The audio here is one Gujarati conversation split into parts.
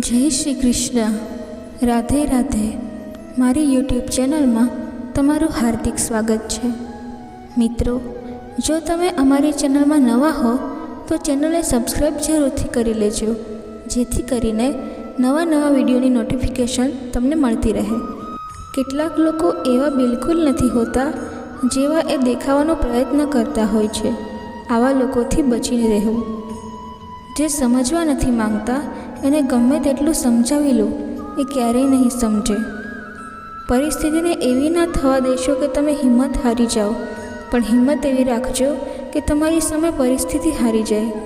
જય શ્રી કૃષ્ણ. રાધે રાધે. મારી યુટ્યુબ ચેનલમાં તમારું હાર્દિક સ્વાગત છે. મિત્રો, જો તમે અમારી ચેનલમાં નવા હો તો ચેનલને સબસ્ક્રાઈબ જરૂરથી કરી લેજો, જેથી કરીને નવા વિડીયોની નોટિફિકેશન તમને મળતી રહે. કેટલાક લોકો એવા બિલકુલ નથી હોતા જેવા એ દેખાવાનો પ્રયત્ન કરતા હોય છે. આવા લોકોથી બચીને રહેવું. જે સમજવા નથી માંગતા એને ગમે તેટલું સમજાવી લો, એ ક્યારેય નહીં સમજે. પરિસ્થિતિને એવી ના થવા દેશો કે તમે હિંમત હારી જાઓ, પણ હિંમત એવી રાખજો કે તમારી સામે પરિસ્થિતિ હારી જાય.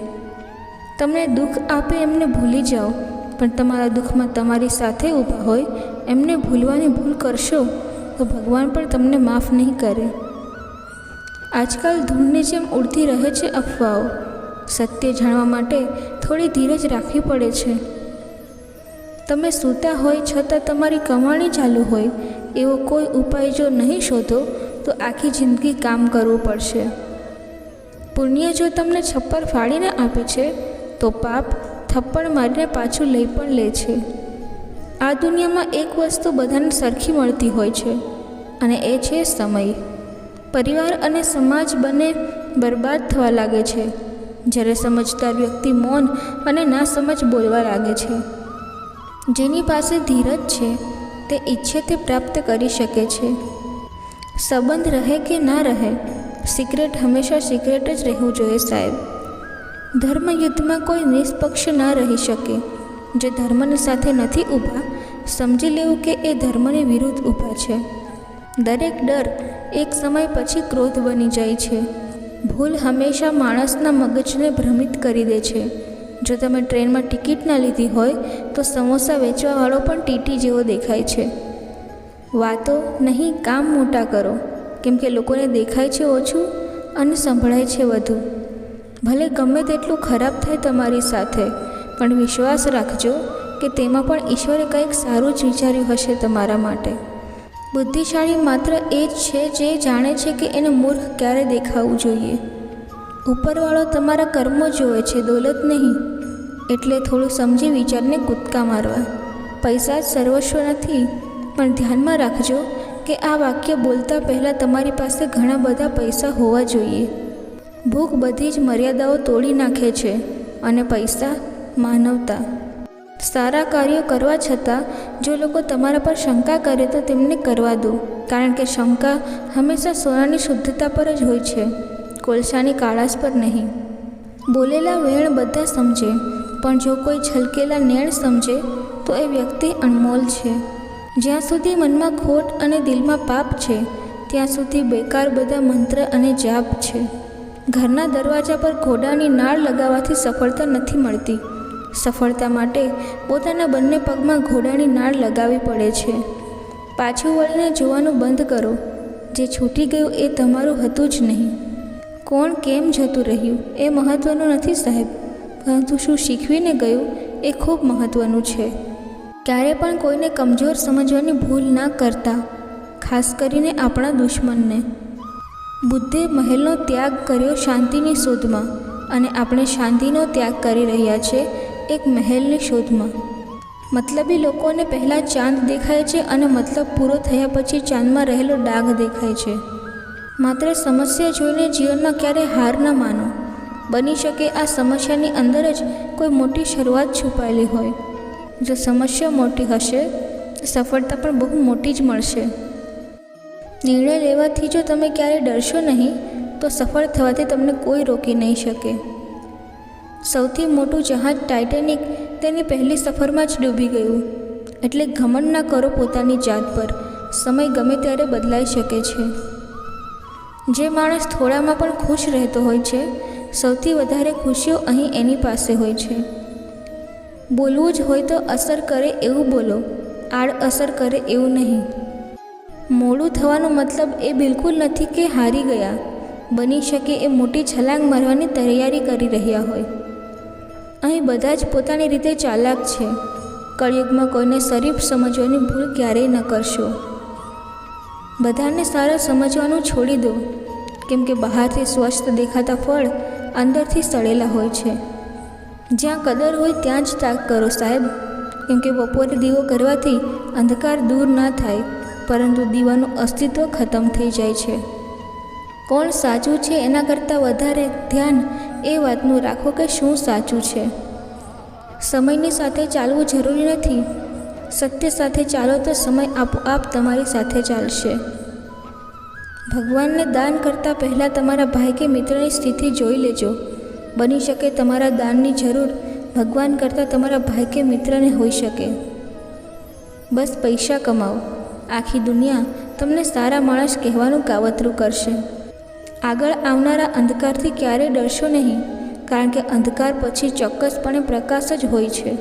તમને દુઃખ આપે એમને ભૂલી જાઓ, પણ તમારા દુઃખમાં તમારી સાથે ઊભા હોય એમને ભૂલવાની ભૂલ કરશો તો ભગવાન પણ તમને માફ નહીં કરે. આજકાલ ધૂળની જેમ ઉડતી રહે છે અફવાઓ. સત્ય જાણવા માટે થોડી ધીરજ રાખવી પડે છે. તમે સૂતા હોય છતાં તમારી કમાણી ચાલુ હોય એવો કોઈ ઉપાય જો નહીં શોધો તો આખી જિંદગી કામ કરવું પડશે. પુણ્ય જો તમને છપ્પર ફાડીને આપે છે તો પાપ થપ્પડ મારીને પાછું લઈ પણ લે છે. આ દુનિયામાં એક વસ્તુ બધાને સરખી મળતી હોય છે, અને એ છે સમય. પરિવાર અને સમાજ બંને બરબાદ થવા લાગે છે જ્યારે સમજદાર વ્યક્તિ મૌન અને ના સમજ બોલવા લાગે છે. જેની પાસે ધીરજ છે તે ઈચ્છે તે પ્રાપ્ત કરી શકે છે. સંબંધ રહે કે ના રહે, સિક્રેટ હંમેશા સિક્રેટ જ રહેવું જોઈએ સાહેબ. ધર્મયુદ્ધમાં કોઈ નિષ્પક્ષ ના રહી શકે. જે ધર્મની સાથે નથી ઊભા, સમજી લેવું કે એ ધર્મની વિરુદ્ધ ઊભા છે. દરેક ડર એક સમય પછી ક્રોધ બની જાય છે. ભૂલ હંમેશા માણસના મગજને ભ્રમિત કરી દે છે. જો તમે ટ્રેનમાં ટિકિટ ના લીધી હોય તો સમોસા વેચવાવાળો પણ ટીટી જેવો દેખાય છે. વાતો નહીં, કામ મોટા કરો, કેમ કે લોકોને દેખાય છે ઓછું અને સંભળાય છે વધુ. ભલે ગમે તેટલું ખરાબ થાય તમારી સાથે, પણ વિશ્વાસ રાખજો કે તેમાં પણ ઈશ્વરે કંઈક સારું જ વિચાર્યું હશે તમારા માટે. બુદ્ધિશાળી માત્ર એ જ છે જે જાણે છે કે એને મૂર્ખ ક્યારે દેખાવું જોઈએ. ઉપરવાળો તમારા કર્મો જોવે છે, દોલત નહીં. એટલે થોડું સમજી વિચારને કૂદકા મારવા. પૈસા જ સર્વસ્વ નથી, પણ ધ્યાનમાં રાખજો કે આ વાક્ય બોલતા પહેલાં તમારી પાસે ઘણા બધા પૈસા હોવા જોઈએ. ભૂખ બધી જ મર્યાદાઓ તોડી નાખે છે, અને પૈસા માનવતા. સારા કાર્યો કરવા છતાં જો લોકો તમારા પર શંકા કરે તો તેમને કરવા દો, કારણ કે શંકા હંમેશા સોનાની શુદ્ધતા પર જ હોય છે, કોલસાની કાળાશ પર નહીં. બોલેલા વેણ બધા સમજે, પણ જો કોઈ છલકેલા નેણ સમજે તો એ વ્યક્તિ અણમોલ છે. જ્યાં સુધી મનમાં ખોટ અને દિલમાં પાપ છે ત્યાં સુધી બેકાર બધા મંત્ર અને જાપ છે. ઘરના દરવાજા પર ઘોડાની નાળ લગાવવાથી સફળતા નથી મળતી. સફળતા માટે પોતાના બંને પગમાં ઘોડાની નાળ લગાવવી પડે છે. પાછું વળીને જોવાનું બંધ કરો. જે છૂટી ગયું એ તમારું હતું જ નહીં. કોણ કેમ જતું રહ્યું એ મહત્ત્વનું નથી સાહેબ, પરંતુ શું શીખવીને ગયું એ ખૂબ મહત્ત્વનું છે. ક્યારે પણ કોઈને કમજોર સમજવાની ભૂલ ના કરતા, ખાસ કરીને આપણા દુશ્મનને. બુદ્ધે મહેલનો ત્યાગ કર્યો શાંતિની શોધમાં, અને આપણે શાંતિનો ત્યાગ કરી રહ્યા છે એક મહેલની શોધમાં. મતલબી લોકોને પહેલાં ચાંદ દેખાય છે અને મતલબ પૂરો થયા પછી ચાંદમાં રહેલો ડાઘ દેખાય છે. માત્ર સમસ્યા જોઈને જીવનમાં ક્યારેય હાર ન માનો. બની શકે આ સમસ્યાની અંદર જ કોઈ મોટી શરૂઆત છુપાયેલી હોય. જો સમસ્યા મોટી હશે તો સફળતા પણ બહુ મોટી જ મળશે. નિર્ણય લેવાથી જો તમે ક્યારેય ડરશો નહીં તો સફળ થવાથી તમને કોઈ રોકી નહીં શકે. સૌથી મોટું જહાજ ટાઇટેનિક તેની પહેલી સફરમાં જ ડૂબી ગયું. એટલે ઘમંડ ના કરો પોતાની જાત પર. સમય ગમે ત્યારે બદલાઈ શકે છે. જે માણસ થોડામાં પણ ખુશ રહેતો હોય છે, સૌથી વધારે ખુશીઓ અહીં એની પાસે હોય છે. બોલવું જ હોય તો અસર કરે એવું બોલો, આડઅસર કરે એવું નહીં. મોડું થવાનો મતલબ એ બિલકુલ નથી કે હારી ગયા. બની શકે એ મોટી છલાંગ મારવાની તૈયારી કરી રહ્યા હોય. અહીં બધા જ પોતાની રીતે ચાલાક છે. કળિયુગમાં કોઈને શરીફ સમજવાની ભૂલ ક્યારેય ન કરશો. બધાને સારા સમજવાનું છોડી દો, કેમ કે બહારથી સ્વસ્થ દેખાતા ફળ અંદરથી સડેલા હોય છે. જ્યાં કદર હોય ત્યાં જ ત્યાગ કરો સાહેબ. કેમ કે બપોરે દીવો કરવાથી અંધકાર દૂર ના થાય, પરંતુ દીવાનું અસ્તિત્વ ખતમ થઈ જાય છે. કોણ સાચું છે એના કરતાં વધારે ધ્યાન એ વાતનું રાખો કે શું સાચું છે. સમયની સાથે ચાલવું જરૂરી નથી. સત્ય સાથે ચાલો તો સમય આપોઆપ તમારી સાથે ચાલશે. ભગવાનને દાન કરતાં પહેલાં તમારા ભાઈ કે મિત્રની સ્થિતિ જોઈ લેજો. બની શકે તમારા દાનની જરૂર ભગવાન કરતાં તમારા ભાઈ કે મિત્રને હોઈ શકે. બસ પૈસા કમાઓ, આખી દુનિયા તમને સારા માણસ કહેવાનું કાવતરું કરશે. આગળ આવનારા અંધકારથી ક્યારેય ડરશો નહીં, કારણ કે અંધકાર પછી ચોક્કસપણે પ્રકાશ જ હોય છે.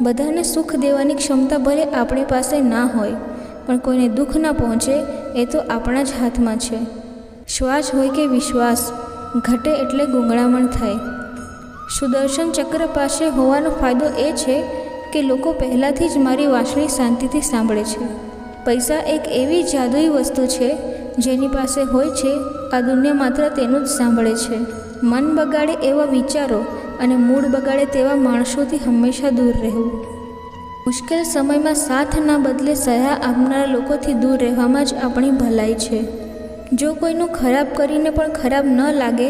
બધાને સુખ દેવાની ક્ષમતા ભલે આપણી પાસે ના હોય, પણ કોઈને દુઃખ ના પહોંચે એ તો આપણા જ હાથમાં છે. શ્વાસ હોય કે વિશ્વાસ, ઘટે એટલે ગૂંગળામણ થાય. સુદર્શન ચક્ર પાસે હોવાનો ફાયદો એ છે કે લોકો પહેલાંથી જ મારી વાંસળી શાંતિથી સાંભળે છે. પૈસા એક એવી જાદુઈ વસ્તુ છે જેની પાસે હોય છે, આ દુનિયા માત્ર તેનું જ સાંભળે છે. મન બગાડે એવા વિચારો અને મૂડ બગાડે તેવા માણસોથી હંમેશા દૂર રહેવું. મુશ્કેલ સમયમાં સાથ ના બદલે સલાહ આપનારા લોકોથી દૂર રહેવામાં જ આપણી ભલાઈ છે. જો કોઈનું ખરાબ કરીને પણ ખરાબ ન લાગે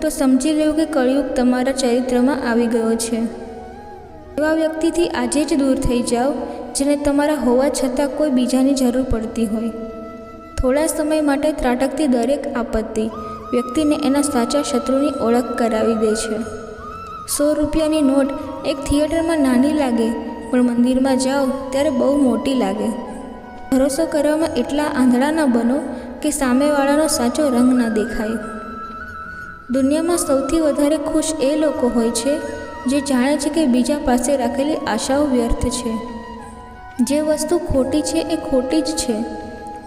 તો સમજી લેવું કે કળિયુગ તમારા ચરિત્રમાં આવી ગયો છે. એવા વ્યક્તિથી આજે જ દૂર થઈ જાઓ જેને તમારા હોવા છતાં કોઈ બીજાની જરૂર પડતી હોય. થોડા સમય માટે ત્રાટકતી દરેક આપત્તિ વ્યક્તિને એના સાચા શત્રુની ઓળખ કરાવી દે છે. 100 રૂપિયાની નોટ એક થિયેટરમાં નાની લાગે, પણ મંદિરમાં જાઓ ત્યારે બહુ મોટી લાગે. ભરોસો કરવામાં એટલા આંધળા ન બનો કે સામેવાળાનો સાચો રંગ ન દેખાય. દુનિયામાં સૌથી વધારે ખુશ એ લોકો હોય છે જે જાણે છે કે બીજા પાસે રાખેલી આશાઓ વ્યર્થ છે. જે વસ્તુ ખોટી છે એ ખોટી જ છે.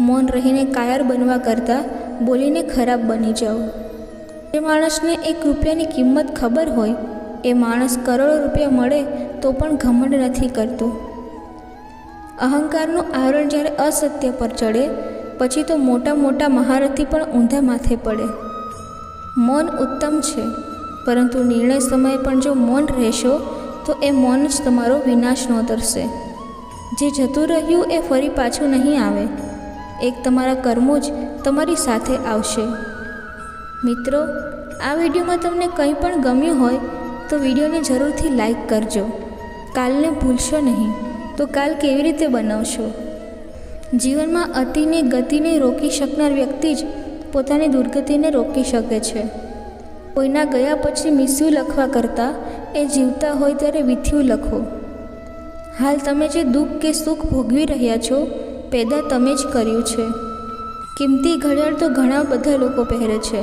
મૌન રહીને કાયર બનવા કરતાં બોલીને ખરાબ બની જાઓ. જે માણસને 1 રૂપિયાની કિંમત ખબર હોય એ માણસ કરોડો રૂપિયા મળે તો પણ ઘમંડ નથી કરતો. અહંકારનું આવરણ જ્યારે અસત્ય પર ચડે પછી તો મોટા મોટા મહારથી પણ ઊંધા માથે પડે. મૌન ઉત્તમ છે, પરંતુ નિર્ણય સમયે પણ જો મૌન રહેશો તો એ મૌન જ તમારો વિનાશ નોતરશે. જે જતું રહ્યું એ ફરી પાછું નહીં આવે. એક તમારા કર્મો જ તમારી સાથે આવશે. મિત્રો, આ વિડીયોમાં તમને કંઈ પણ ગમ્યું હોય તો વિડીયોને જરૂરથી લાઈક કરજો. કાલને ભૂલશો નહીં તો કાલ કેવી રીતે બનાવશો? જીવનમાં અતિને ગતિને રોકી શકનાર વ્યક્તિ જ પોતાની દુર્ગતિને રોકી શકે છે. કોઈના ગયા પછી મિસ્યું લખવા કરતાં એ જીવતા હોય ત્યારે વિથ્યું લખો. હાલ તમે જે દુઃખ કે સુખ ભોગવી રહ્યા છો પેદા તમે જ કર્યું છે. કિંમતી ઘડિયાળ તો ઘણા બધા લોકો પહેરે છે,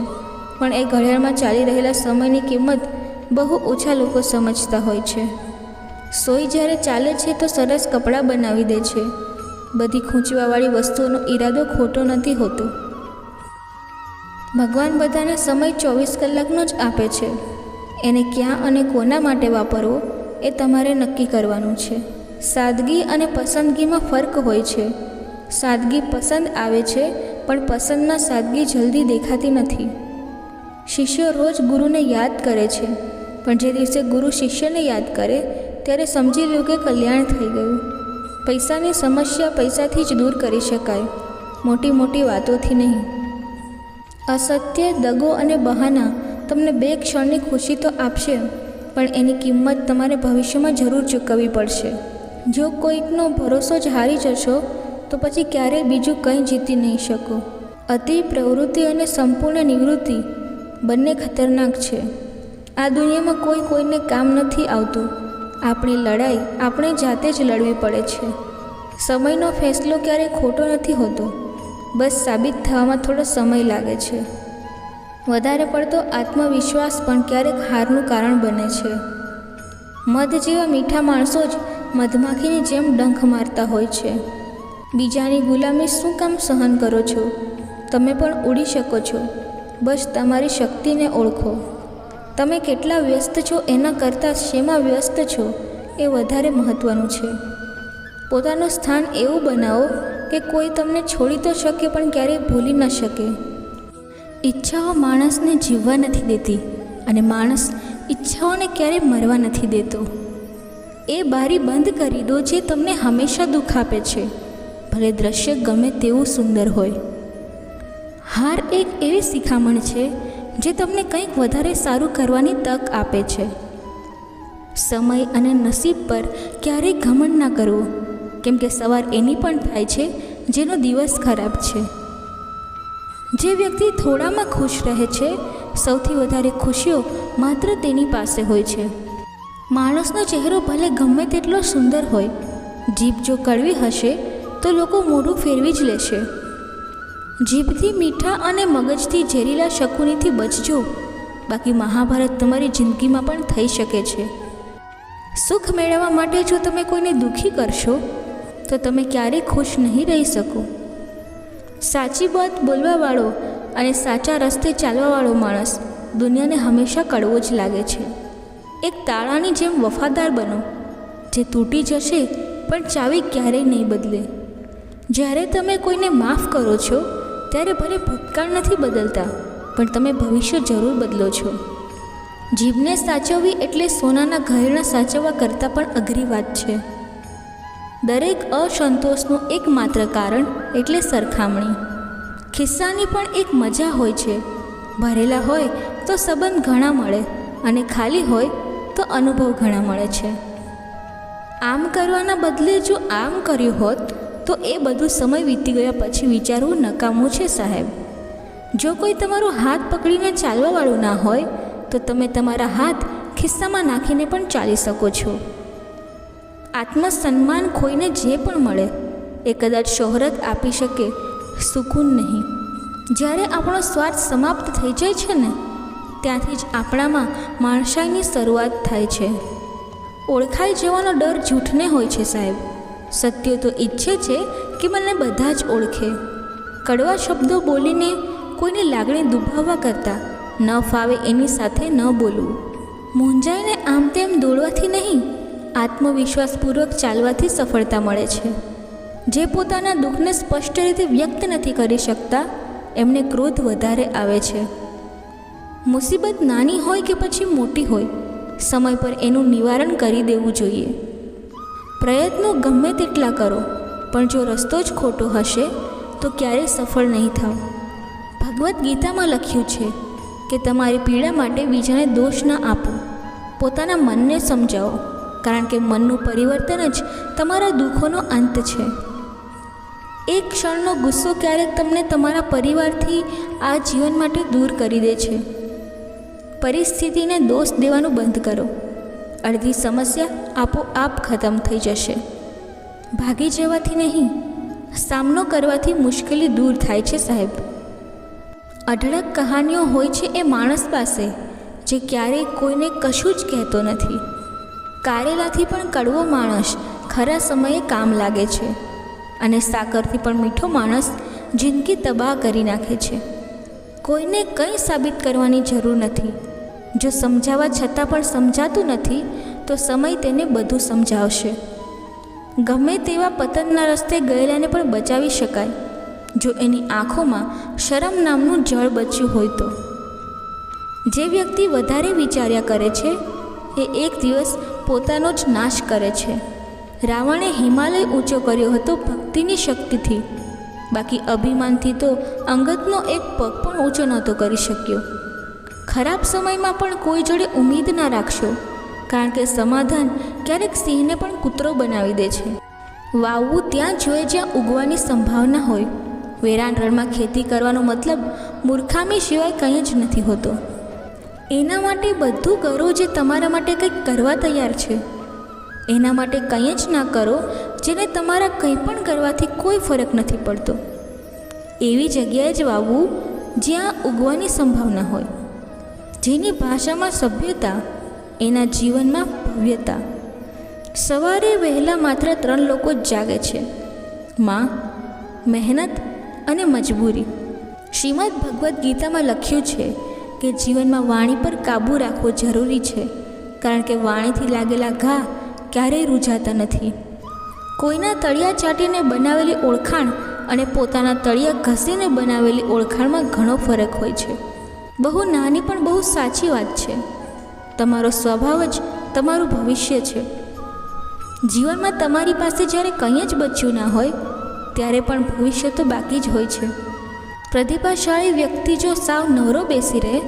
પણ એ ઘડિયાળમાં ચાલી રહેલા સમયની કિંમત બહુ ઓછા લોકો સમજતા હોય છે. સોય જ્યારે ચાલે છે તો સરસ કપડાં બનાવી દે છે. બધી ખૂંચવાવાળી વસ્તુઓનો ઈરાદો ખોટો નથી હોતો. ભગવાન બધાને સમય 24 કલાકનો જ આપે છે. એને ક્યાં અને કોના માટે વાપરવો એ તમારે નક્કી કરવાનું છે. સાદગી અને પસંદગીમાં ફરક હોય છે. સાદગી પસંદ આવે છે, પણ પસંદમાં સાદગી જલ્દી દેખાતી નથી. શિષ્યો રોજ ગુરુને યાદ કરે છે, પણ જે દિવસે ગુરુ શિષ્યને યાદ કરે ત્યારે સમજી લ્યો કે કલ્યાણ થઈ ગયું. પૈસાની સમસ્યા પૈસાથી જ દૂર કરી શકાય, મોટી મોટી વાતોથી નહીં. અસત્ય, દગો અને બહાના તમને 2 ક્ષણની ખુશી તો આપશે, પણ એની કિંમત તમારે ભવિષ્યમાં જરૂર ચૂકવવી પડશે. જો કોઈકનો ભરોસો જ હારી જશો તો પછી ક્યારેય બીજું કંઈ જીતી નહીં શકો. અતિ પ્રવૃત્તિ અને સંપૂર્ણ નિવૃત્તિ બંને ખતરનાક છે. આ દુનિયામાં કોઈ કોઈને કામ નથી આવતું. આપણી લડાઈ આપણે જાતે જ લડવી પડે છે. સમયનો ફેંસલો ક્યારેય ખોટો નથી હોતો, બસ સાબિત થવામાં થોડો સમય લાગે છે. વધારે પડતો આત્મવિશ્વાસ પણ ક્યારેક હારનું કારણ બને છે. મધ જેવા મીઠા માણસો જ મધમાખીની જેમ ડંખ મારતા હોય છે. બીજાની ગુલામી શું કામ સહન કરો છો? તમે પણ ઉડી શકો છો. બસ તમારી શક્તિને ઓળખો. તમે કેટલા વ્યસ્ત છો એના કરતાં શેમાં વ્યસ્ત છો એ વધારે મહત્ત્વનું છે. પોતાનું સ્થાન એવું બનાવો કે કોઈ તમને છોડી તો શકે પણ ક્યારેય ભૂલી ન શકે. ઈચ્છાઓ માણસને જીવવા નથી દેતી અને માણસ ઈચ્છાઓને ક્યારેય મરવા નથી દેતો. એ બારી બંધ કરી દો જે તમને હંમેશા દુઃખ આપે છે, ભલે દ્રશ્ય ગમે તેવું સુંદર હોય. હાર એક એવી શિખામણ છે જે તમને કંઈક વધારે સારું કરવાની તક આપે છે. સમય અને નસીબ પર ક્યારેય ઘમંડ ના કરવો, કેમ કે સવાર એની પણ થાય છે જેનો દિવસ ખરાબ છે. જે વ્યક્તિ થોડામાં ખુશ રહે છે, સૌથી વધારે ખુશીઓ માત્ર તેની પાસે હોય છે. માણસનો ચહેરો ભલે ગમે તેટલો સુંદર હોય, જીભ જો કડવી હશે તો લોકો મોઢું ફેરવી જ લેશે. જીભથી મીઠા અને મગજથી ઝેરીલા શકુનીથી બચજો, બાકી મહાભારત તમારી જિંદગીમાં પણ થઈ શકે છે. સુખ મેળવવા માટે જો તમે કોઈને દુઃખી કરશો તો તમે ક્યારેય ખુશ નહીં રહી શકો. સાચી વાત બોલવાવાળો અને સાચા રસ્તે ચાલવાવાળો માણસ દુનિયાને હંમેશા કડવો જ લાગે છે. એક તાળાની જેમ વફાદાર બનો, જે તૂટી જશે પણ ચાવી ક્યારેય નહીં બદલે. જ્યારે તમે કોઈને માફ કરો છો ત્યારે ભલે ભૂતકાળ નથી બદલતા, પણ તમે ભવિષ્ય જરૂર બદલો છો. જીભને સાચવવી એટલે સોનાના ઘરેણાં સાચવવા કરતાં પણ અઘરી વાત છે. દરેક અસંતોષનું એકમાત્ર કારણ એટલે સરખામણી. ખિસ્સાની પણ એક મજા હોય છે. ભરેલા હોય તો સંબંધ ઘણા મળે અને ખાલી હોય તો અનુભવ ઘણા મળે છે. આમ કરવાના બદલે જો આમ કર્યું હોત તો એ બધું સમય વીતી ગયા પછી વિચારવું નકામું છે સાહેબ. જો કોઈ તમારો હાથ પકડીને ચાલવાવાળું ના હોય તો તમે તમારા હાથ ખિસ્સામાં નાખીને પણ ચાલી શકો છો. આત્મસન્માન ખોઈને જે પણ મળે એ કદાચ શોહરત આપી શકે, સુકૂન નહીં. જ્યારે આપણો સ્વાર્થ સમાપ્ત થઈ જાય છે ને, ત્યાંથી જ આપણામાં માણસાઈની શરૂઆત થાય છે. ઓળખાઈ જવાનો ડર જૂઠને હોય છે સાહેબ. સત્ય તો ઈચ્છે છે કે મને બધા જ ઓળખે. કડવા શબ્દો બોલીને કોઈની લાગણી દુભાવવા કરતાં ન ફાવે એની સાથે ન બોલવું. મૂંઝાઈને આમ તેમ દોડવાથી નહીં, આત્મવિશ્વાસપૂર્વક ચાલવાથી સફળતા મળે છે. જે પોતાના દુઃખને સ્પષ્ટ રીતે વ્યક્ત નથી કરી શકતા એમને ક્રોધ વધારે આવે છે. મુસીબત નાની હોય કે પછી મોટી હોય, સમય પર એનું નિવારણ કરી દેવું જોઈએ. પ્રયત્નો ગમે તેટલા કરો, પણ જો રસ્તો જ ખોટો હશે તો ક્યારેય સફળ નહીં થાવ. ભગવદ્ ગીતામાં લખ્યું છે કે તમારી પીડા માટે બીજાને દોષ ન આપો, પોતાના મનને સમજાવો, કારણ કે મનનું પરિવર્તન જ તમારા દુઃખોનો અંત છે. એક ક્ષણનો ગુસ્સો ક્યારેક તમને તમારા પરિવારથી આ જીવન માટે દૂર કરી દે છે. પરિસ્થિતિને દોષ દેવાનું બંધ કરો. અડધી સમસ્યા આપોઆપ ખતમ થઈ જશે. ભાગી જવાથી નહીં, સામનો કરવાથી મુશ્કેલી દૂર થાય છે સાહેબ. અઢળક કહાનીઓ હોય છે એ માણસ પાસે જે ક્યારેય કોઈને કશું જ કહેતો નથી. કારેલાથી પણ કડવો માણસ ખરા સમયે કામ લાગે છે, અને સાકરથી પણ મીઠો માણસ જિંદગી તબાહ કરી નાખે છે. કોઈને કંઈ સાબિત કરવાની જરૂર નથી. જો સમજાવવા છતાં પણ સમજાતું નથી તો સમય તેને બધું સમજાવશે. ગમે તેવા પતનના રસ્તે ગયેલાને પણ બચાવી શકાય, જો એની આંખોમાં શરમ નામનું જળ બચ્યું હોય તો. જે વ્યક્તિ વધારે વિચાર્યા કરે છે એ એક દિવસ પોતાનો જ નાશ કરે છે. રાવણે હિમાલય ઊંચો કર્યો હતો ભક્તિની શક્તિથી, બાકી અભિમાનથી તો અંગતનો એક પગ પણ ઊંચો નહોતો કરી શક્યો. ખરાબ સમયમાં પણ કોઈ જોડે ઉમ્મીદ ના રાખશો, કારણ કે સમાધાન ક્યારેક સિંહને પણ કૂતરો બનાવી દે છે. વાવવું ત્યાં જોઈએ જ્યાં ઉગવાની સંભાવના હોય. વેરાન રણમાં ખેતી કરવાનો મતલબ મૂર્ખામી સિવાય કંઈ જ નથી હોતો. એના માટે બધું કરો જે તમારા માટે કંઈક કરવા તૈયાર છે. એના માટે કંઈ જ ના કરો જેને તમારા કંઈ પણ કરવાથી કોઈ ફરક નથી પડતો. એવી જગ્યાએ જ વાવવું જ્યાં ઉગવાની સંભાવના હોય. જેની ભાષામાં સભ્યતા, એના જીવનમાં ભવ્યતા. સવારે વહેલા માત્ર 3 લોકો જ જાગે છે: માં, મહેનત અને મજબૂરી. શ્રીમદ ભગવદ્ ગીતામાં લખ્યું છે કે જીવનમાં વાણી પર કાબૂ રાખવો જરૂરી છે, કારણ કે વાણીથી લાગેલા ઘા ક્યારેય રૂઝાતા નથી. કોઈના તળિયા ચાટીને બનાવેલી ઓળખાણ અને પોતાના તળિયા ઘસીને બનાવેલી ઓળખાણમાં ઘણો ફરક હોય છે. બહુ નાની પણ બહુ સાચી વાત છે. તમારો સ્વભાવ જ તમારું ભવિષ્ય છે. જીવનમાં તમારી પાસે જ્યારે કંઈ જ બચ્યું ના હોય ત્યારે પણ ભવિષ્ય તો બાકી જ હોય છે. પ્રતિભાશાળી વ્યક્તિ જો સાવ નવરો બેસી રહે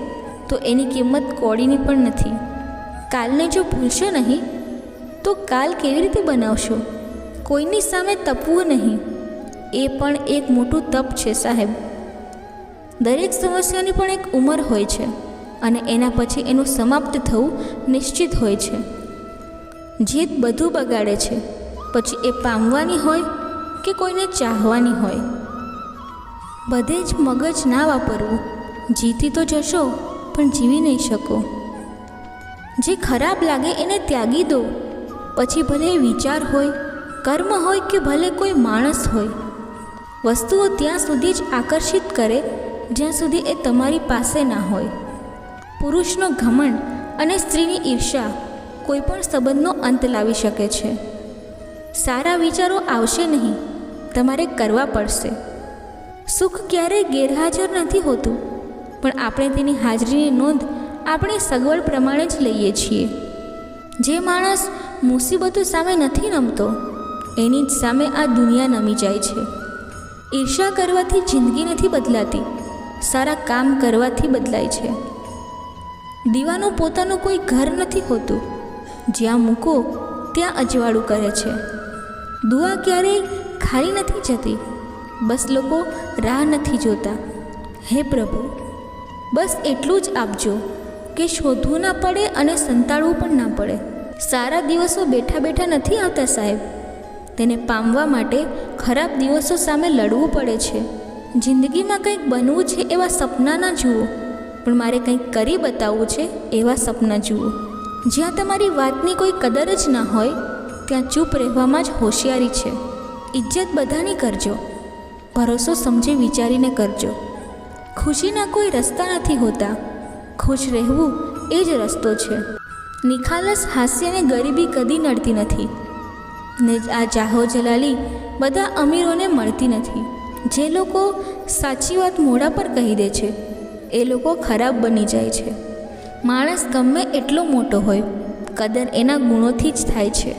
તો એની કિંમત કોડીની પણ નથી. કાલને જો ભૂલશો નહીં તો કાલ કેવી રીતે બનાવશો? કોઈની સામે તપવું નહીં, એ પણ એક મોટું તપ છે સાહેબ. દરેક સમસ્યાની પણ એક ઉંમર હોય છે અને એના પછી એનું સમાપ્ત થવું નિશ્ચિત હોય છે. જીત બધું બગાડે છે, પછી એ પામવાની હોય કે કોઈને ચાહવાની હોય. બધે જ મગજ ના વાપરવું. જીતી તો જશો પણ જીવી નહીં શકો. જે ખરાબ લાગે એને ત્યાગી દો. પછી ભલે વિચાર હોય, કર્મ હોય કે ભલે કોઈ માણસ હોય. વસ્તુઓ ત્યાં સુધી જ આકર્ષિત કરે જ્યાં સુધી એ તમારી પાસે ના હોય. પુરુષનો ઘમંડ અને સ્ત્રીની ઈર્ષા કોઈ પણ સંબંધનો અંત લાવી શકે છે. સારા વિચારો આવશે નહીં, તમારે કરવા પડશે. સુખ ક્યારેય ગેરહાજર નથી હોતું, પણ આપણે તેની હાજરીની નોંધ આપણી સગવડ પ્રમાણે જ લઈએ છીએ. જે માણસ મુસીબતો સામે નથી નમતો એની જ સામે આ દુનિયા નમી જાય છે. ઈર્ષા કરવાથી જિંદગી નથી બદલાતી, સારા કામ કરવાથી બદલાય છે. દીવાનું પોતાનું કોઈ ઘર નથી હોતું, જ્યાં મૂકો ત્યાં અજવાળું કરે છે. દુઆ ક્યારેય ખાલી નથી જતી, બસ લોકો રાહ નથી જોતા. હે પ્રભુ, બસ એટલું જ આપજો કે શોધવું ના પડે અને સંતાડવું પણ ના પડે. સારા દિવસો બેઠા બેઠા નથી આવતા સાહેબ, તેને પામવા માટે ખરાબ દિવસો સામે લડવું પડે છે. જિંદગીમાં કંઈક બનવું છે એવા સપના ના જુઓ, પણ મારે કંઈક કરી બતાવવું છે એવા સપના જુઓ. જ્યાં તમારી વાતની કોઈ કદર જ ના હોય ત્યાં ચૂપ રહેવામાં જ હોશિયારી છે. ઇજ્જત બધાની કરજો, ભરોસો સમજી વિચારીને કરજો. ખુશીના કોઈ રસ્તા નથી હોતા, ખુશ રહેવું એ જ રસ્તો છે. નિખાલસ હાસ્યને ગરીબી કદી નડતી નથી ને આ જાહો જલાલી બધા અમીરોને મળતી નથી. જે લોકો સાચી વાત મોઢા પર કહી દે છે એ લોકો ખરાબ બની જાય છે. માણસ ગમે એટલો મોટો હોય, કદર એના ગુણોથી જ થાય છે.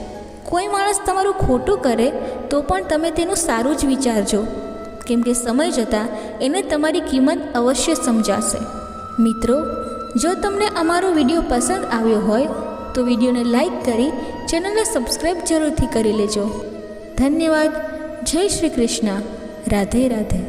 કોઈ માણસ તમારું ખોટું કરે તો પણ તમે તેનું સારું જ વિચારજો, કેમ કે સમય જતાં એને તમારી કિંમત અવશ્ય સમજાશે. મિત્રો, જો તમને અમારો વિડીયો પસંદ આવ્યો હોય તો વિડીયોને લાઈક કરી ચેનલને સબસ્ક્રાઈબ જરૂરથી કરી લેજો. ધન્યવાદ. જય શ્રી કૃષ્ણ. રાધે રાધે.